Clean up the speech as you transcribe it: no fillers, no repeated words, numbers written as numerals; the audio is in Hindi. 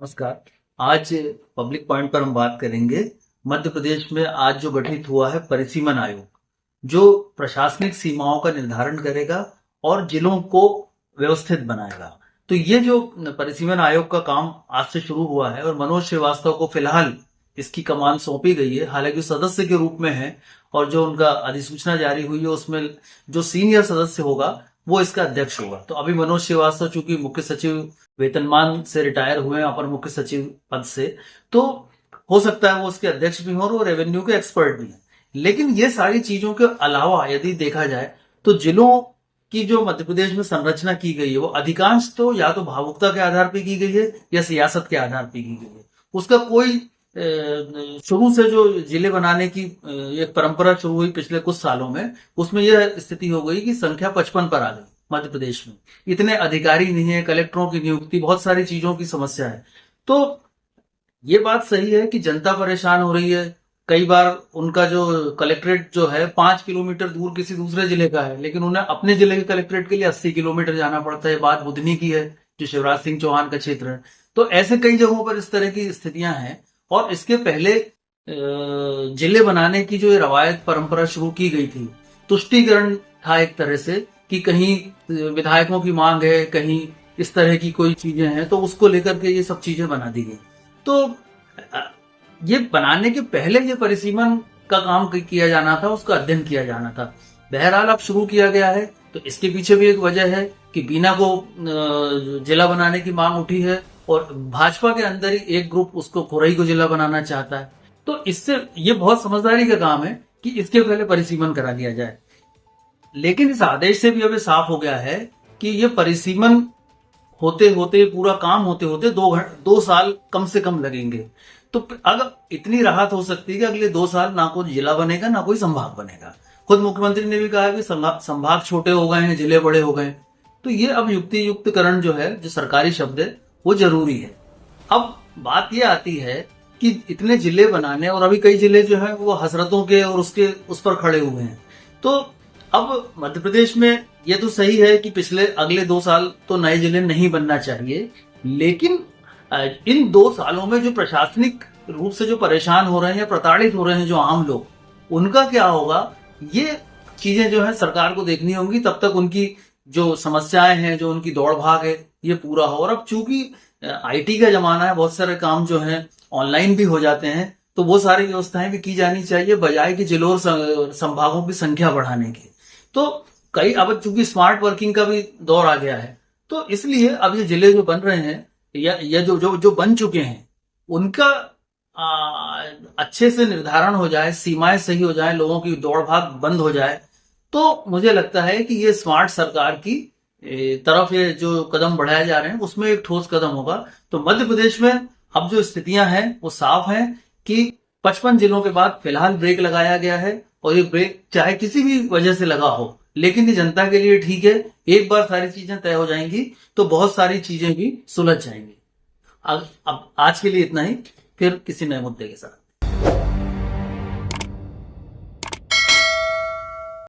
नमस्कार। आज पब्लिक पॉइंट पर हम बात करेंगे मध्य प्रदेश में आज जो गठित हुआ है परिसीमन आयोग, जो प्रशासनिक सीमाओं का निर्धारण करेगा और जिलों को व्यवस्थित बनाएगा। तो ये जो परिसीमन आयोग का काम आज से शुरू हुआ है और मनोज श्रीवास्तव को फिलहाल इसकी कमान सौंपी गई है, हालांकि सदस्य के रूप में है और जो उनका अधिसूचना जारी हुई है उसमें जो सीनियर सदस्य होगा वो इसका अध्यक्ष होगा। तो अभी मनोज श्रीवास्तव चूंकि मुख्य सचिव वेतनमान से रिटायर हुए हैं अपर मुख्य सचिव पद से, तो हो सकता है वो उसके अध्यक्ष भी हों और वो रेवेन्यू के एक्सपर्ट भी हैं। लेकिन ये सारी चीजों के अलावा यदि देखा जाए तो जिलों की जो मध्य प्रदेश में संरचना की गई है वो अधिकांश तो या तो भावुकता के आधार पर की गई है या सियासत के आधार पर की गई है। उसका कोई शुरू से जो जिले बनाने की एक परंपरा शुरू हुई पिछले कुछ सालों में, उसमें यह स्थिति हो गई कि संख्या 55 पर आ गई। मध्य प्रदेश में इतने अधिकारी नहीं है, कलेक्टरों की नियुक्ति, बहुत सारी चीजों की समस्या है। तो ये बात सही है कि जनता परेशान हो रही है। कई बार उनका जो कलेक्ट्रेट जो है 5 किलोमीटर दूर किसी दूसरे जिले का है, लेकिन उन्हें अपने जिले के कलेक्ट्रेट के लिए 80 किलोमीटर जाना पड़ता है। बात बुधनी की है जो शिवराज सिंह चौहान का क्षेत्र है। तो ऐसे कई जगहों पर इस तरह की स्थितियां हैं। और इसके पहले जिले बनाने की जो रवायत परंपरा शुरू की गई थी, तुष्टीकरण था एक तरह से कि कहीं विधायकों की मांग है, कहीं इस तरह की कोई चीजें हैं, तो उसको लेकर के ये सब चीजें बना दी गई। तो ये बनाने के पहले ये परिसीमन का काम किया जाना था, उसका अध्ययन किया जाना था। बहरहाल अब शुरू किया गया है, तो इसके पीछे भी एक वजह है कि बीना को जिला बनाने की मांग उठी है और भाजपा के अंदर ही एक ग्रुप उसको खुरई को जिला बनाना चाहता है। तो इससे ये बहुत समझदारी का काम है कि इसके पहले परिसीमन करा दिया जाए। लेकिन इस आदेश से भी अब साफ हो गया है कि ये परिसीमन होते होते, पूरा काम होते होते 2 साल कम से कम लगेंगे। तो अगर इतनी राहत हो सकती है कि अगले 2 साल ना कोई जिला बनेगा ना कोई संभाग बनेगा। खुद मुख्यमंत्री ने भी कहा कि संभाग छोटे हो गए हैं, जिले बड़े हो गए। तो ये अब युक्तिकरण जो है, जो सरकारी शब्द है, वो जरूरी है। अब बात ये आती है कि इतने जिले बनाने, और अभी कई जिले जो है वो हसरतों के और उस पर खड़े हुए हैं। तो अब मध्य प्रदेश में ये तो सही है कि अगले 2 साल तो नए जिले नहीं बनना चाहिए, लेकिन इन 2 सालों में जो प्रशासनिक रूप से जो परेशान हो रहे हैं या प्रताड़ित हो रहे हैं जो आम लोग, उनका क्या होगा, ये चीजें जो है सरकार को देखनी होंगी। तब तक उनकी जो समस्याएं हैं, जो उनकी दौड़ भाग है, ये पूरा हो। और अब चूंकि आईटी का जमाना है, बहुत सारे काम जो है ऑनलाइन भी हो जाते हैं, तो वो सारी व्यवस्थाएं भी की जानी चाहिए बजाय कि जिलों और संभागों की संख्या बढ़ाने की। तो अब चूंकि स्मार्ट वर्किंग का भी दौर आ गया है, तो इसलिए अब ये जिले जो बन रहे हैं या जो बन चुके हैं, उनका अच्छे से निर्धारण हो जाए, सीमाएं सही हो जाए, लोगों की दौड़ भाग बंद हो जाए, तो मुझे लगता है कि ये स्मार्ट सरकार की तरफ ये जो कदम बढ़ाए जा रहे हैं उसमें एक ठोस कदम होगा। तो मध्य प्रदेश में अब जो स्थितियां हैं वो साफ हैं कि 55 जिलों के बाद फिलहाल ब्रेक लगाया गया है, और ये ब्रेक चाहे किसी भी वजह से लगा हो, लेकिन ये जनता के लिए ठीक है। एक बार सारी चीजें तय हो जाएंगी तो बहुत सारी चीजें भी सुलझ जाएंगी। अब आज के लिए इतना ही, फिर किसी नए मुद्दे के साथ।